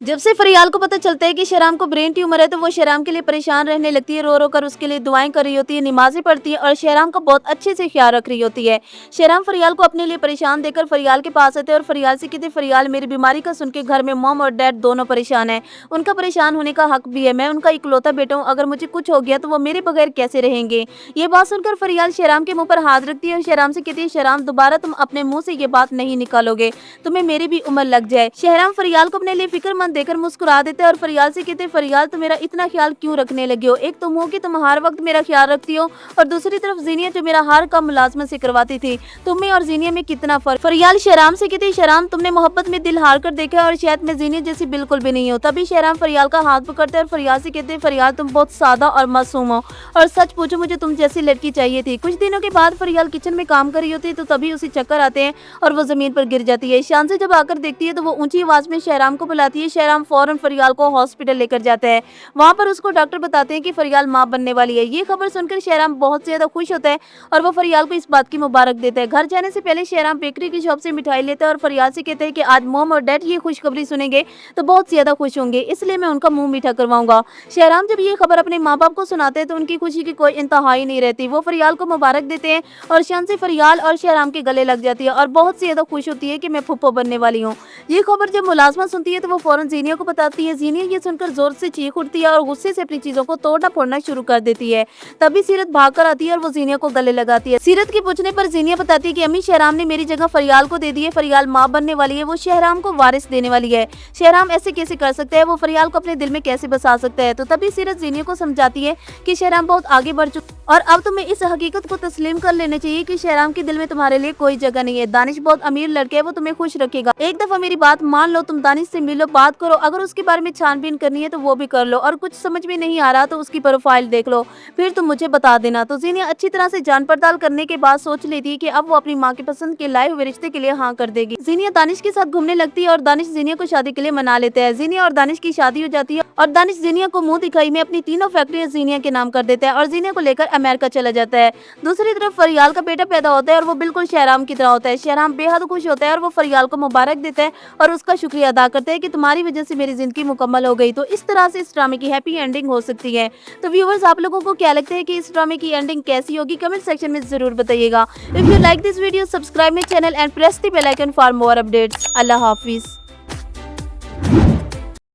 जब से फरियाल को पता चलता है कि शहराम को ब्रेन ट्यूमर है तो वो शहराम के लिए परेशान रहने लगती है। रो रो कर उसके लिए दुआएं कर रही होती है, नमाजें पढ़ती है और शहराम का बहुत अच्छे से ख्याल रख रही होती है। शहराम फरियाल को अपने लिए परेशान देकर फरियाल के पास आते हैं और फरियाल से कहते, फरियाल मेरी बीमारी का सुन के घर में मॉम और डैड दोनों परेशान है। उनका परेशान होने का हक भी है, मैं उनका इकलौता बेटा हूँ, अगर मुझे कुछ हो गया तो वो मेरे बगैर कैसे रहेंगे। ये बात सुनकर फरियाल शहराम के मुंह पर हाथ रखती है और शहराम से कहती है, शहराम दोबारा तुम अपने मुंह से ये बात नहीं निकालोगे, तुम्हें मेरी भी उम्र लग जाए। शहराम फरियाल को अपने लिए फिक्रमंद देकर मुस्कुरा देते हैं और फरियाल से कहते, फरियाल तुम मेरा इतना ख्याल क्यों रखने लगे हो? एक तुम हो कि तुम हर वक्त मेरा ख्याल रखती हो और दूसरी तरफ जीनिया जो मेरा हर काम मुलाजमत से करवाती थी। तुम्हें और जीनिया में कितना फर्क। फरियाल शहराम से कहते, शहराम तुमने मोहब्बत में दिल हार कर देखा और शायद मैं जीनिया जैसी बिल्कुल भी नहीं हो। तभी शहराम फरियाल का हाथ पकड़ते हैं और फरियाल से कहते, फरियाल तुम बहुत सादा और मासूम हो और सच पूछो मुझे तुम जैसी लड़की चाहिए थी। कुछ दिनों के बाद फरियाल किचन में काम कर रही होती है तो तभी उसे चक्कर आते हैं और वो जमीन पर गिर जाती है। शान से जब आकर देखती है तो वो ऊंची आवाज में शहराम को बुलाती है। शहराम फौरन फरियाल को हॉस्पिटल लेकर जाता है। वहां पर उसको डॉक्टर बताते हैं कि फरियाल मां बनने वाली है। ये खबर सुनकर शहराम बहुत ज्यादा खुश होता है और वो फरियाल को इस बात की मुबारक देता है। घर जाने से पहले शहराम बेकरी की शॉप से मिठाई लेता है और फरियाल से कहते हैं कि आज मॉम और डैड ये खुशखबरी सुनेंगे तो बहुत ज्यादा खुश होंगे, इसलिए मैं उनका मुंह मीठा करवाऊंगा। शहराम जब ये खबर अपने माँ बाप को सुनाते हैं तो उनकी खुशी की कोई इंतहा ही नहीं रहती। वो फरियाल को मुबारक देते हैं और शान से फरियाल और शहराम के गले लग जाती है और बहुत ज्यादा खुश होती है कि मैं फुप्पो बनने वाली हूँ। ये खबर जब मुलाजमा सुनती है तो वो फौरन जीनिया को बताती है। जीनिया ये सुनकर जोर से चीख उठती है और गुस्से से अपनी चीजों को तोड़ना फोड़ना शुरू कर देती है। तभी सीरत भागकर आती है और वो जीनिया को गले लगाती है। सीरत के पूछने पर जीनिया बताती है कि अम्मी शहराम ने मेरी जगह फरियाल को दे दी है, फरियाल माँ बनने वाली है, वो शहराम को वारिस देने वाली है। शहराम ऐसे कैसे कर सकता है, वो फरियाल को अपने दिल में कैसे बसा सकता है। तो तभी सीरत जीनिया को समझाती है कि शहराम बहुत आगे बढ़ चुका और अब तुम्हें इस हकीकत को तस्लीम कर लेना चाहिए कि शहराम के दिल में तुम्हारे लिए कोई जगह नहीं है। दानिश बहुत अमीर लड़का है, वो तुम्हें खुश रखेगा। एक दफा मेरी बात मान लो, तुम दानिश से मिलो, बात करो, अगर उसके बारे में छानबीन करनी है तो वो भी कर लो और कुछ समझ में नहीं आ रहा तो उसकी प्रोफाइल देख लो, फिर तुम मुझे बता देना। तो जीनिया अच्छी तरह से जान पड़ताल करने के बाद सोच लेती है कि अब वो अपनी माँ के पसंद के लाए हुए रिश्ते के लिए हाँ कर देगी। जीनिया दानिश के साथ घूमने लगती है और दानिश जीनिया को शादी के लिए मना लेते हैं। जीनिया और दानिश की शादी हो जाती है और दानिश जीनिया को मुंह दिखाई में अपनी तीनों फैक्ट्रियां जीनिया के नाम कर देता है और जीनिया को लेकर अमेरिका चला जाता है। दूसरी तरफ फरियाल का बेटा पैदा होता है और वो बिल्कुल शहराम की तरह होता है। शहराम बेहद खुश होता है और वो फरियाल को मुबारक देता है और उसका शुक्रिया अदा करता है कि तुम्हारी वजह से मेरी जिंदगी मुकम्मल हो गई। तो इस तरह से इस ड्रामे की हैप्पी एंडिंग हो सकती है। तो व्यूअर्स, आप लोगों को क्या लगता है कि इस ड्रामे की एंडिंग कैसी होगी? कमेंट सेक्शन में जरूर बताइएगा। If you like this video, subscribe my channel and press the bell icon for more updates. अल्लाह हाफिज।